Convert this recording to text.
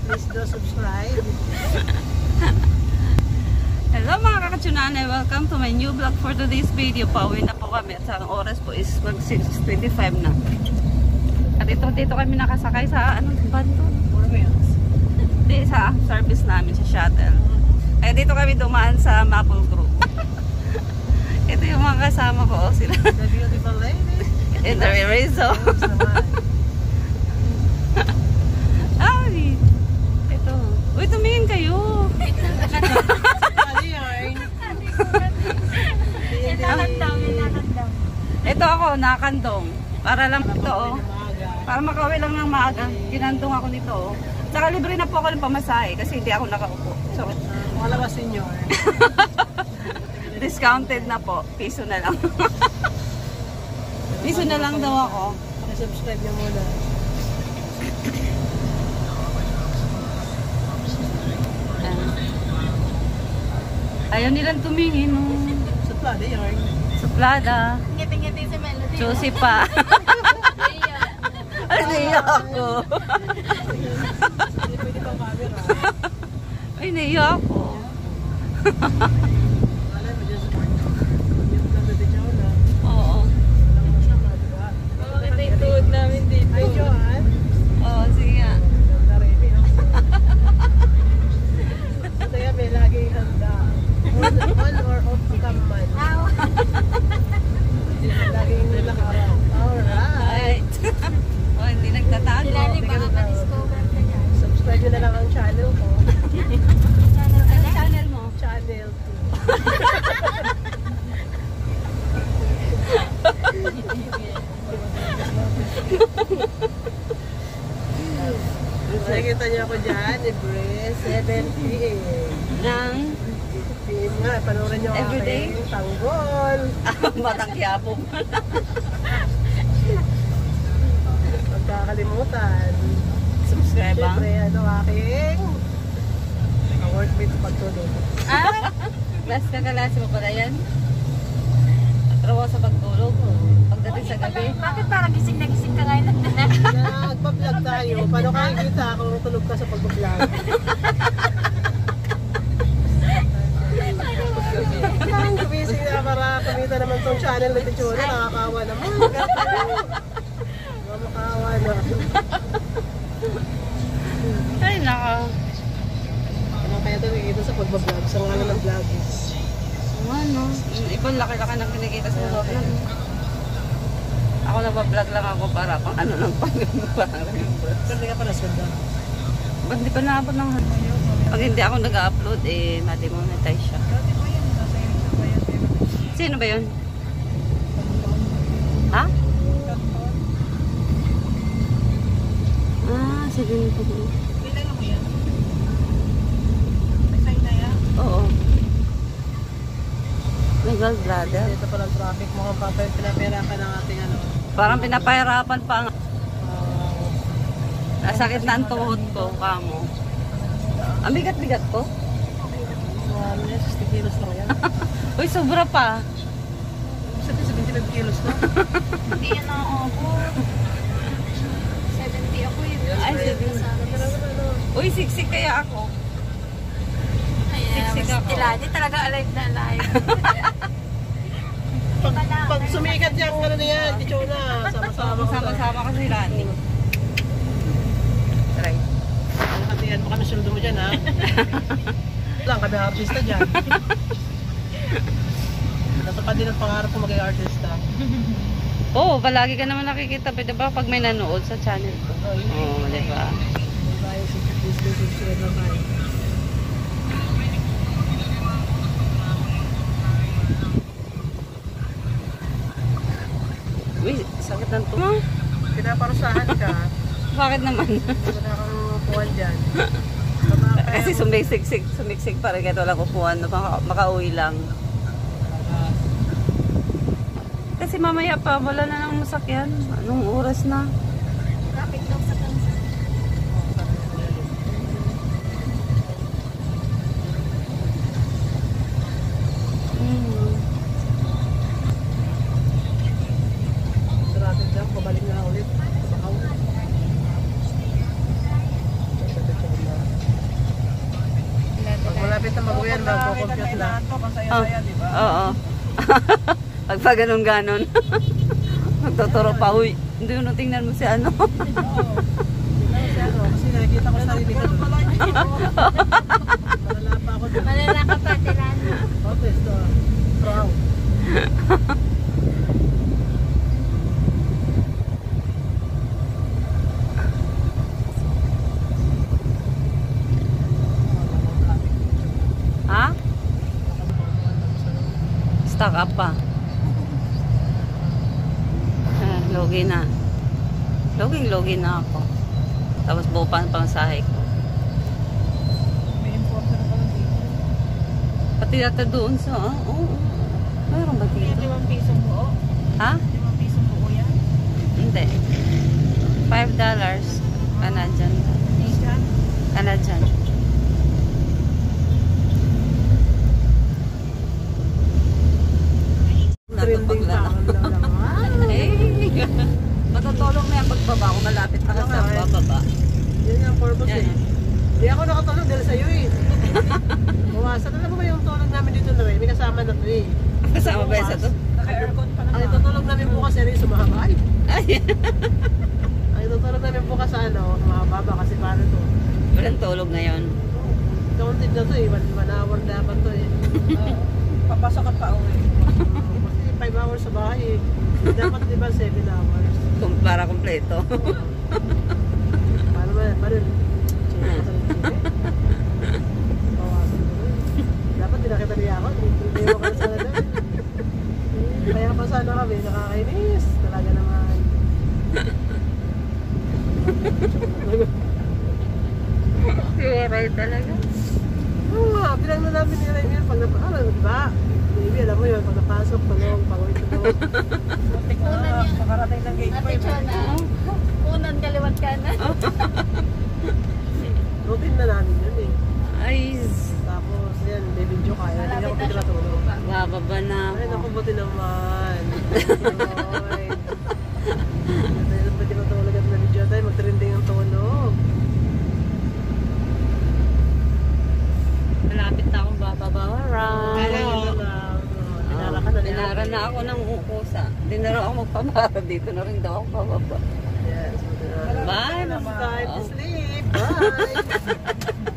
Please do subscribe. Hello mga kakatsunane, welcome to my new vlog for today's video. Pauwi na po kami at ang oras po is mag 6:25 na. At dito kami nakasakay sa anong van to? Hindi, sa service namin, sa shuttle. Kaya dito kami dumaan sa Maple Grove. Ito yung mga kasama ko, sila. The beautiful lady. In the Rizzo. Ay, ito. Uy, tumingin kayo. Ito ako, nakandong. Para lang ito, oh. Para makauwi lang ng maaga. Kinandong ako nito, oh. Saka libre na po ako ng pamasahe kasi hindi ako nakaupo. So, wala ba senior? Discounted na po. Piso na lang. Piso na lang daw ako. Subscribe niyo muna. Ayaw nilang tumingin, no? Suplada yarn. Suplada. Ngiti-ngiti si Melody. Chusi pa. Ay, naiyak ako. Hindi pwede pang camera. Ay, naiyak ako. Wala mo dyan support. Yung nandito siya na. Oo. Walang masama, diba? Bakit ay tuhod namin dito? Hi, Joanne. Oo, sige nga. Ganda rin eh. Ito yan, may laging handa. On or off cam man. Laging nakaharap. Alright. Oh, hindi nagtatago. Silali baka ma-discover ka niya. Subscribe nyo na lang ang channel ko. Anong channel mo? Channel 2. Nakikita niyo ako dyan, Libre, 7 p.m. Nang? PM nga, panoorin niyo ang Everyday? aking tanggol. Batang Quiapo. Huwag kakalimutan. Subscribe ang? Siyempre, aking workmate sa pagtulog. Last ka kalas mo pala yan? Trabaho sa pagtulog. Pagdating sa gabi. Bakit parang gising na gising ka ngayon? Nagpa-vlog tayo. Paano kakikita kung tulog ka sa pag-vlog? Ang busy na para kumita naman tong channel na Tichona. Nakakawa naman. Makakawa na. Ay, naka. Ano kaya ito nakikita sa pag-vlog? Sa mga ng vlog. Ano? Ibang laki-laki ng kinikita sa vlog. Ako nagpa-vlog lang ako para pang ano lang pang parang. Pero hindi ka pala sweldo. Ba't di pa naabot ng pag hindi ako nag-upload, eh, mati-monetize siya. Sino ba yun? Ha? Ah, sabihin ko. Kailan mo yan? Nag-sign na yan? Oo. My God, brother. Dito pala ang traffic. Mukhang pinapera ka ng ating ano. Parang pinapahirapan pa ang nasakit na ang tuhod ko, kamo. Ang bigat-bigat ko. 60 kilos lang yan. Uy, sobra pa. Sabi 75 kilos na. Hindi yan ako. 70 ako yun. Ay, 70. Uy, siksik kaya ako. Siksik ako. Tilani talaga alive na alive. Pag sumikat yung ano na yan, Tichona, Sama-sama kasi Lani. Try. Ang katiyan mo kami suldo mo dyan, ha? Lang, kami artista dyan. Natupad din ang pangarap ko maging artista. Oo, palagi ka naman nakikita. Pwede ba pag may nanood sa channel ko? Oo, di ba? Tayo si subscribe lang tayo. Uy, sakit ng tumo. Pinaparusahan ka, Bakit naman? wala kang upuan dyan. Kasi sumiksik pa rin kahit wala kupuan. Makauwi lang. Kasi mamaya pa, wala na ng masakyan. Anong oras na? Traffic daw sa kansa. Sarado dyan, pabalik na ulit. Bakaw. po yan, magpo-compute na. Oo. Pagpa ganun-ganon. Magtuturo pa, huy. Hindi yun, tingnan mo si ano. Kasi nakikita ko sarili ko doon. Malala pa ako doon. Malala ka pa, Tilano. Okay, so, proud. Ha? Stuck up pa. Logi na. Loging-logi na ako. Tapos buo pa ang pangsahe ko. May importer pa lang dito. Pati yata doon sa, oo. Mayroon ba dito? 5 pisong buo. Ha? 5 pisong buo yan. Hindi. $5. Canadian. Canadian. Trending pa ako lalaman. Hey! Matutulong na yung pagbaba kung malapit na ka sa bababa. Yun yung purpose Yan. eh. Hindi ako nakatulog dahil sa'yo eh. Buwasan. Alam mo ba yung tulog namin dito na rin? May kasama na to eh. Kasama ba yun sa to? Naka-aircon pa naman. Ang itutulog namin bukas eh, sumahaba. Ay! Ay! Ang itutulog namin bukas sa ano, mahaba kasi paano to? Walang tulog ngayon. Counted na to eh, 1 hour dapat to eh. Papasok ka pa uwi. Kasi 5 hours sa bahay eh. Dapat di ba 7 hours? Kung para kompleto. Paano ba? Paano? Bawasan ko rin. Dapat di nakita niya ako. Hindi mo ka na sana dahil. Kaya pa sana kami, nakakainis. Talaga naman. Siwaray talaga. Oo nga, bilang na namin nila yun pag napaaral, di ba? Baby, alam mo yun, pag napasok, tulong, pag-uwi tulong. Unan yan. Makarating ng gate Ate Chona. Unan kaliwat ka na. Routine na namin yun eh. Ay, Tapos yan, may video kaya. Hindi ako pinatulog. bababa na Ay, ako. naku, buti naman. Ay. Dahil pwede matulog at na-video tayo, mag-trending ang tulog. Malapit na akong bababa. Ay, Alright. dinara ka na niya. Dinara na ako ng ukusa. Dinara ako magpamara. Dito na rin daw ako bababa. Yes, dinara. Bye. Time to sleep. Bye.